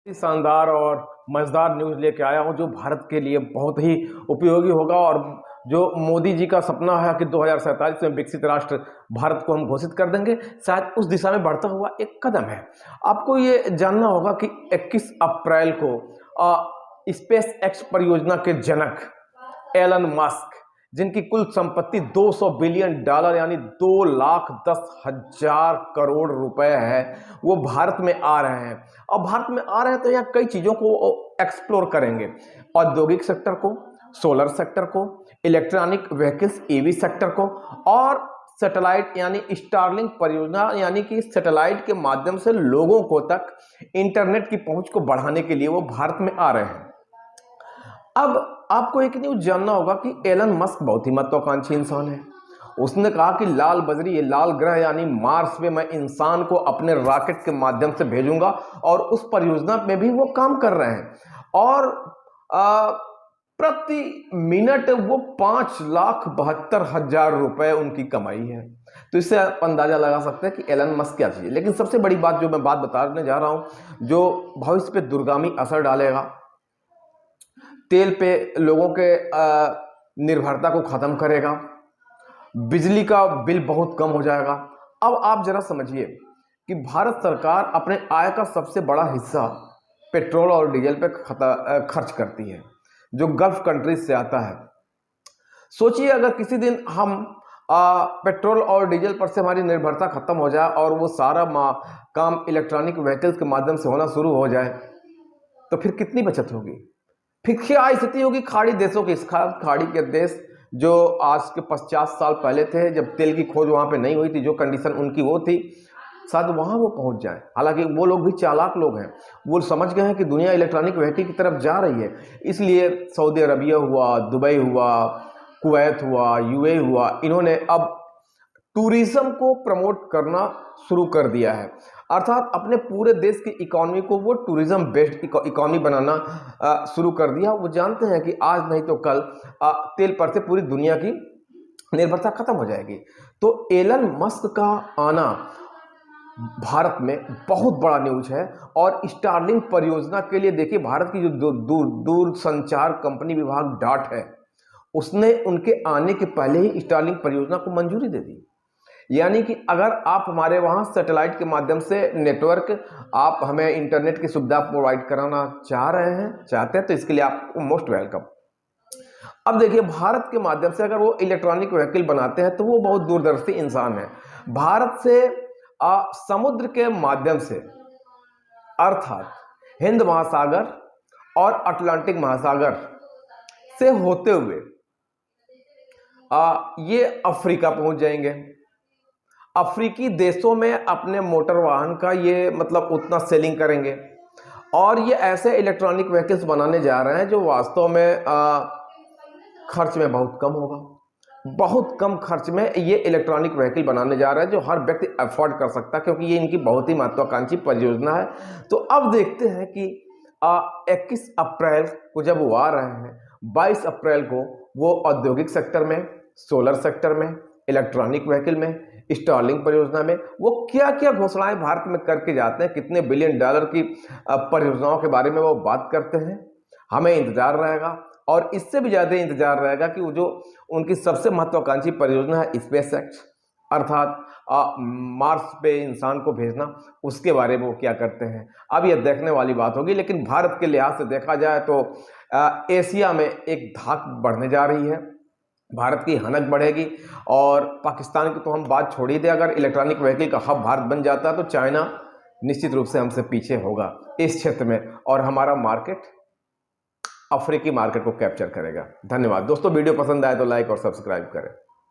शानदार और मजेदार न्यूज़ लेके आया हूं जो भारत के लिए बहुत ही उपयोगी होगा और जो मोदी जी का सपना है कि 2047 में विकसित राष्ट्र भारत को हम घोषित कर देंगे, शायद उस दिशा में बढ़ता हुआ एक कदम है। आपको ये जानना होगा कि 21 अप्रैल को स्पेस एक्स परियोजना के जनक एलन मस्क, जिनकी कुल संपत्ति 200 बिलियन डॉलर यानी 2,10,000 करोड़ रुपए है, वो भारत में आ रहे हैं। और भारत में आ रहे हैं तो यहाँ कई चीज़ों को एक्सप्लोर करेंगे। औद्योगिक सेक्टर को, सोलर सेक्टर को, इलेक्ट्रॉनिक व्हीकल्स ईवी सेक्टर को, और सैटेलाइट यानी स्टारलिंक परियोजना, यानी कि सैटेलाइट के माध्यम से लोगों को तक इंटरनेट की पहुंच को बढ़ाने के लिए वो भारत में आ रहे हैं। अब आपको एक न्यूज जानना होगा कि एलन मस्क बहुत ही महत्वाकांक्षी इंसान है। उसने कहा कि लाल बजरी, ये लाल ग्रह यानी मार्स पे मैं इंसान को अपने रॉकेट के माध्यम से भेजूंगा, और उस परियोजना में भी वो काम कर रहे हैं। और प्रति मिनट वो 5,72,000 रुपए उनकी कमाई है। तो इससे आप अंदाजा लगा सकते हैं कि एलन मस्क क्या चाहिए। लेकिन सबसे बड़ी बात जो मैं बात बताने जा रहा हूं, जो भविष्य पे दूरगामी असर डालेगा, तेल पे लोगों के निर्भरता को खत्म करेगा, बिजली का बिल बहुत कम हो जाएगा। अब आप जरा समझिए कि भारत सरकार अपने आय का सबसे बड़ा हिस्सा पेट्रोल और डीजल पे खर्च करती है, जो गल्फ कंट्रीज से आता है। सोचिए अगर किसी दिन हम पेट्रोल और डीजल पर से हमारी निर्भरता खत्म हो जाए और वो सारा काम इलेक्ट्रॉनिक व्हीकल्स के माध्यम से होना शुरू हो जाए, तो फिर कितनी बचत होगी। फिर क्या स्थिति होगी खाड़ी देशों की। खाड़ी के देश जो आज के 50 साल पहले थे, जब तेल की खोज वहां पे नहीं हुई थी, जो कंडीशन उनकी वो थी, शायद वहां वो पहुंच जाए। हालांकि वो लोग भी चालाक लोग हैं, वो समझ गए हैं कि दुनिया इलेक्ट्रॉनिक व्हीकल की तरफ जा रही है। इसलिए सऊदी अरबिया हुआ, दुबई हुआ, कुवैत हुआ, यूएई हुआ, इन्होंने अब टूरिज्म को प्रमोट करना शुरू कर दिया है। अर्थात अपने पूरे देश की इकोनॉमी को वो टूरिज्म बेस्ड इकोनॉमी बनाना शुरू कर दिया। वो जानते हैं कि आज नहीं तो कल तेल पर से पूरी दुनिया की निर्भरता खत्म हो जाएगी। तो एलन मस्क का आना भारत में बहुत बड़ा न्यूज है। और स्टारलिंक परियोजना के लिए देखिए, भारत की जो दूर संचार कंपनी विभाग डाट है, उसने उनके आने के पहले ही स्टारलिंक परियोजना को मंजूरी दे दी। यानी कि अगर आप हमारे वहां सैटेलाइट के माध्यम से नेटवर्क, आप हमें इंटरनेट की सुविधा प्रोवाइड कराना चाहते हैं, तो इसके लिए आपको मोस्ट वेलकम। अब देखिए, भारत के माध्यम से अगर वो इलेक्ट्रॉनिक व्हीकल बनाते हैं तो वो बहुत दूरदर्शी इंसान है। भारत से समुद्र के माध्यम से, अर्थात हिंद महासागर और अटलांटिक महासागर से होते हुए ये अफ्रीका पहुंच जाएंगे। अफ्रीकी देशों में अपने मोटर वाहन का ये मतलब उतना सेलिंग करेंगे। और ये ऐसे इलेक्ट्रॉनिक व्हीकल्स बनाने जा रहे हैं जो वास्तव में खर्च में बहुत कम होगा। बहुत कम खर्च में ये इलेक्ट्रॉनिक व्हीकल बनाने जा रहे हैं जो हर व्यक्ति अफोर्ड कर सकता है, क्योंकि ये इनकी बहुत ही महत्वाकांक्षी परियोजना है। तो अब देखते हैं कि 21 अप्रैल को जब वो आ रहे हैं, 22 अप्रैल को वो औद्योगिक सेक्टर में, सोलर सेक्टर में, इलेक्ट्रॉनिक व्हीकल में, स्टारलिंक परियोजना में वो क्या क्या घोषणाएं भारत में करके जाते हैं, कितने बिलियन डॉलर की परियोजनाओं के बारे में वो बात करते हैं, हमें इंतजार रहेगा। और इससे भी ज्यादा इंतजार रहेगा कि वो जो उनकी सबसे महत्वाकांक्षी परियोजना है स्पेस एक्स, अर्थात मार्स पे इंसान को भेजना, उसके बारे में वो क्या करते हैं। अब यह देखने वाली बात होगी। लेकिन भारत के लिहाज से देखा जाए तो एशिया में एक धाक बढ़ने जा रही है, भारत की हनक बढ़ेगी। और पाकिस्तान की तो हम बात छोड़ ही दें, अगर इलेक्ट्रॉनिक व्हीकल का हब भारत बन जाता है तो चाइना निश्चित रूप से हमसे पीछे होगा इस क्षेत्र में, और हमारा मार्केट अफ्रीकी मार्केट को कैप्चर करेगा। धन्यवाद दोस्तों, वीडियो पसंद आए तो लाइक और सब्सक्राइब करें।